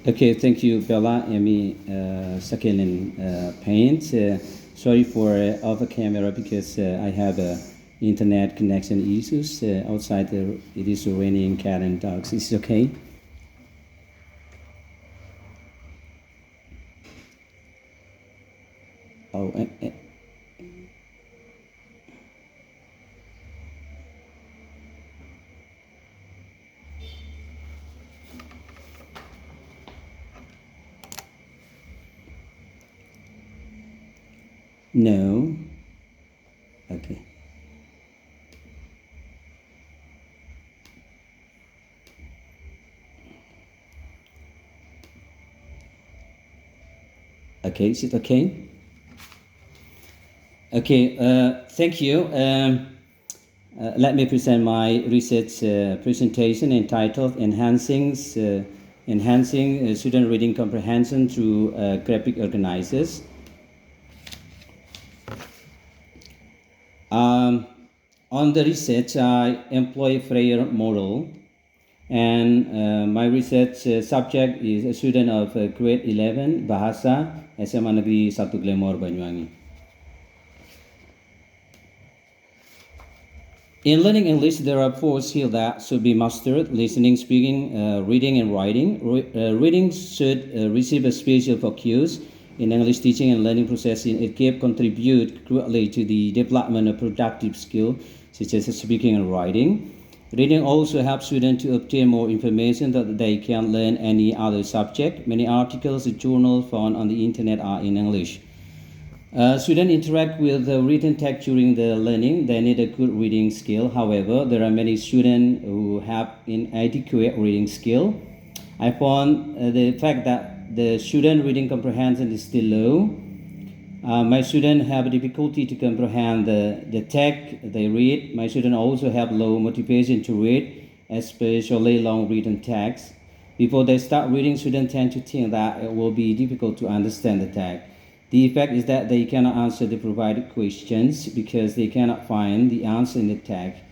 Okay, thank you, Bella. Amy, second in paint. Sorry for off camera because I have internet connection issues outside. It is raining cat and dogs. Is it okay? Oh, no. Okay. Okay, is it okay? Okay, thank you. Let me present my research presentation entitled Enhancing Student Reading Comprehension Through Graphic Organizers. On the research, I employ Freyer model, and my research subject is a student of grade 11 Bahasa SMA Negeri 1 Glamor Banyuwangi. In learning English, there are four skills that should be mastered: listening, speaking, reading, and writing. Reading should receive a special focus in English teaching and learning processing. It can contribute greatly to the development of productive skills such as speaking and writing. Reading also helps students to obtain more information that they can learn any other subject. Many articles and journals found on the internet are in English. Students interact with the written text during the learning. They need a good reading skill. However, there are many students who have inadequate reading skill. I found the fact that the student reading comprehension is still low. My students have difficulty to comprehend the text they read. My students also have low motivation to read, especially long written text. Before they start reading, students tend to think that it will be difficult to understand the text. The effect is that they cannot answer the provided questions because they cannot find the answer in the text.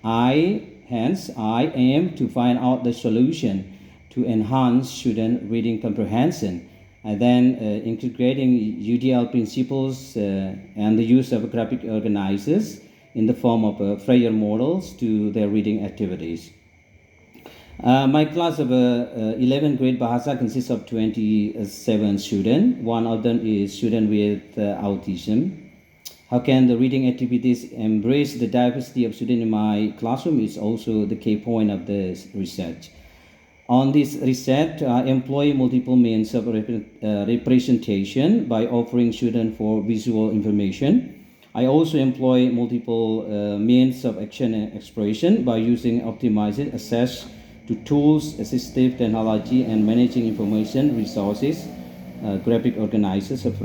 I aim to find out the solution to enhance student reading comprehension, and then integrating UDL principles and the use of graphic organizers in the form of Freyer models to their reading activities. My class of 11th grade Bahasa consists of 27 students. One of them is student with autism. How can the reading activities embrace the diversity of students in my classroom is also the key point of this research. On this research, I employ multiple means of representation by offering students for visual information. I also employ multiple means of action and expression by using optimized access to tools, assistive technology, and managing information resources, graphic organizers of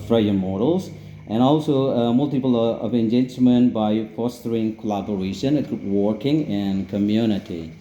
Freyer models, and also multiple of engagement by fostering collaboration, group working, and community.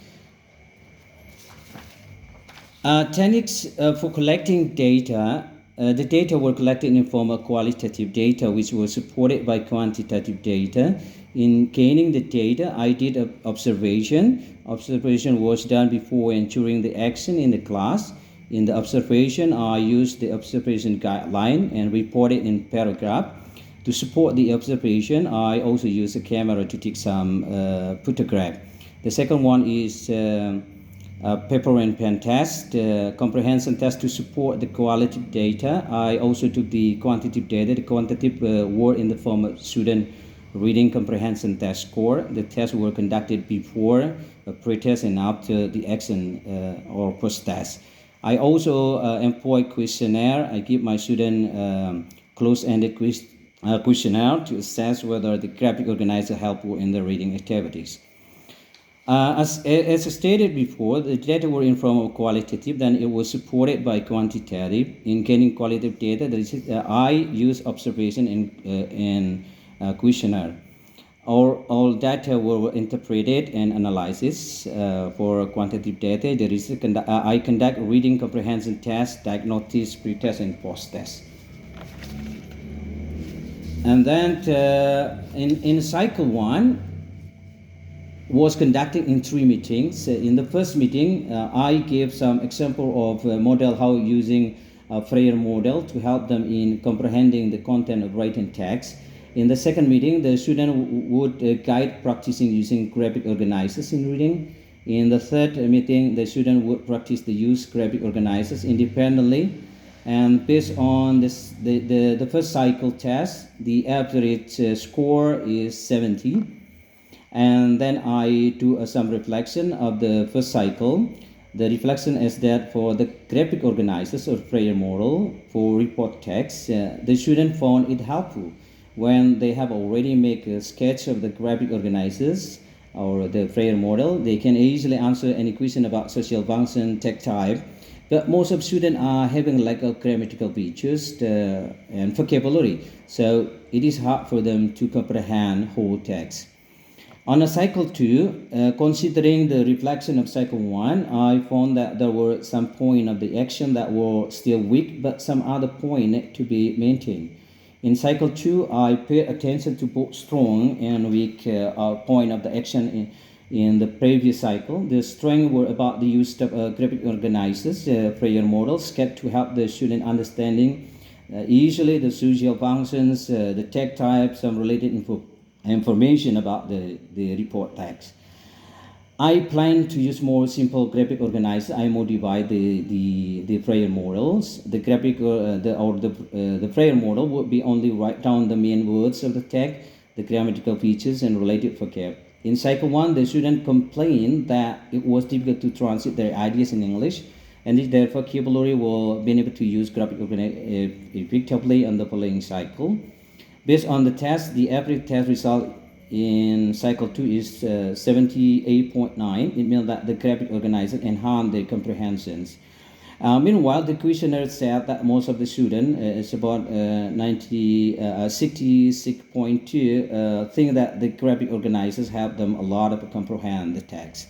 Techniques for collecting data. The data were collected in the form of qualitative data, which was supported by quantitative data. In gaining the data, I did observation. Observation was done before and during the action in the class. In the observation, I used the observation guideline and reported in paragraph. To support the observation, I also used a camera to take some photograph. The second one is paper and pen test, comprehension test to support the qualitative data. I also took the quantitative data. The quantitative were in the form of student reading comprehension test score. The tests were conducted before, pre-test, and after the action or post-test. I also employ questionnaire. I give my student close-ended questionnaire to assess whether the graphic organizer helpful in the reading activities. As stated before, the data were in form of qualitative, then it was supported by quantitative. In gaining qualitative data, I use observation and questionnaire. All data were interpreted and analyzed. For quantitative data, I conduct reading comprehension test, diagnosis, pre-test, and post-test. And then in cycle one, was conducted in 3 meetings. In the first meeting, I gave some example of model how using a Freire model to help them in comprehending the content of written text. In the second meeting, the student would guide practicing using graphic organizers in reading. In the third meeting, the student would practice the use graphic organizers independently. And based on the first cycle test, the average score is 70. And then I do some reflection of the first cycle. The reflection is that for the graphic organizers or Freire model for report text, the student found it helpful when they have already made a sketch of the graphic organizers or the Freire model. They can easily answer any question about social function, text type. But most of students are having lack of grammatical features and vocabulary, so it is hard for them to comprehend whole text. On a cycle 2, considering the reflection of cycle 1, I found that there were some points of the action that were still weak, but some other point to be maintained. In cycle 2, I paid attention to both strong and weak point of the action in the previous cycle. The strength were about the use of graphic organizers, Freire models, kept to help the student understanding easily the social functions, the tag types, some related information about the report text. I plan to use more simple graphic organizer. I modify the Freire models. The graphic the Freire model would be only write down the main words of the text, the grammatical features and related vocab. In cycle 1, the student complained that it was difficult to translate their ideas in English, and their vocabulary will be able to use graphic organizer effectively on the following cycle. Based on the test, the average test result in cycle 2 is 78.9. It means that the graphic organizer enhanced their comprehensions. Meanwhile, the questionnaire said that most of the students, it's about 66.2, think that the graphic organizers help them a lot to comprehend the text.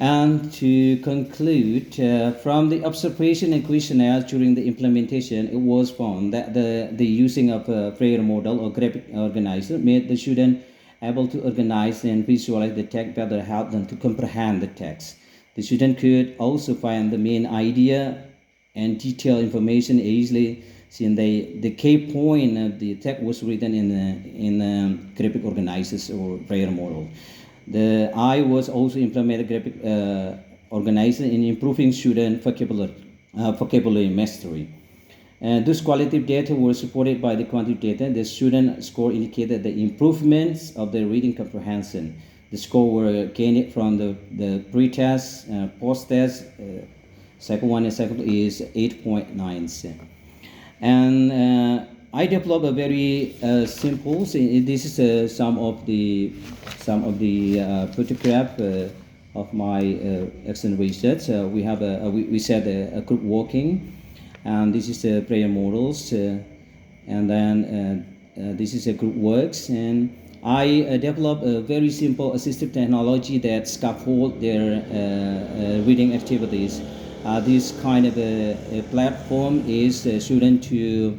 And to conclude, from the observation and questionnaires during the implementation, it was found that the using of a Freire model or graphic organizer made the student able to organize and visualize the text better, help them to comprehend the text. The student could also find the main idea and detailed information easily, since the key point of the text was written in graphic organizers or Freire model. I was also implemented graphic organizer in improving student vocabulary mastery. Those qualitative data were supported by the quantitative data. The student score indicated the improvements of the reading comprehension. The score were gained from the pre-test, post-test. Cycle 1 and cycle 2 is 8.9. And I developed a very simple. This is some of the photograph of my excellent research. We have we said a group walking, and this is the prayer models, and then this is a group works, and I developed a very simple assistive technology that scaffold their reading activities. This kind of a platform is a student to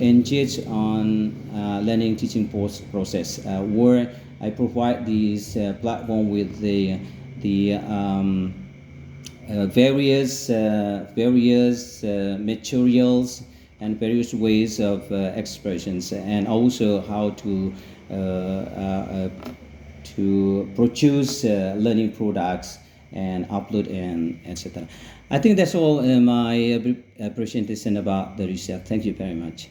engage on learning teaching process, where I provide this platform with the various materials and various ways of expressions, and also how to produce learning products and upload and etc. I think that's all my presentation about the research. Thank you very much.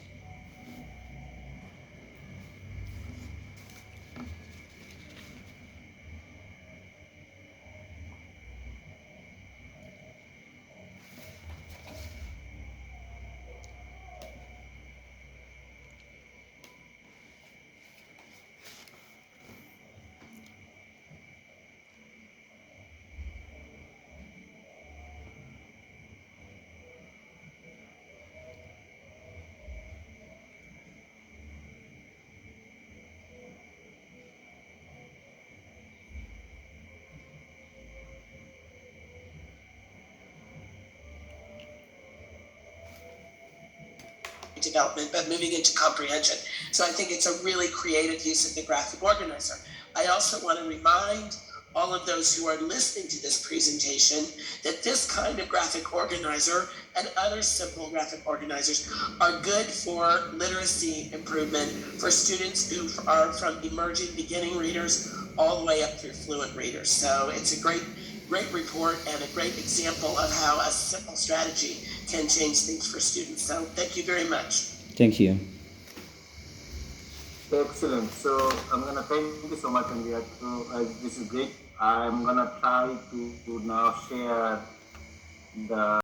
Development, but moving into comprehension. So I think it's a really creative use of the graphic organizer. I also want to remind all of those who are listening to this presentation that this kind of graphic organizer and other simple graphic organizers are good for literacy improvement for students who are from emerging beginning readers all the way up through fluent readers. So it's a great report and a great example of how a simple strategy can change things for students. So thank you very much. Thank you. Excellent. So I'm gonna thank you so much, Andrea. So this is great. I'm gonna try to now share the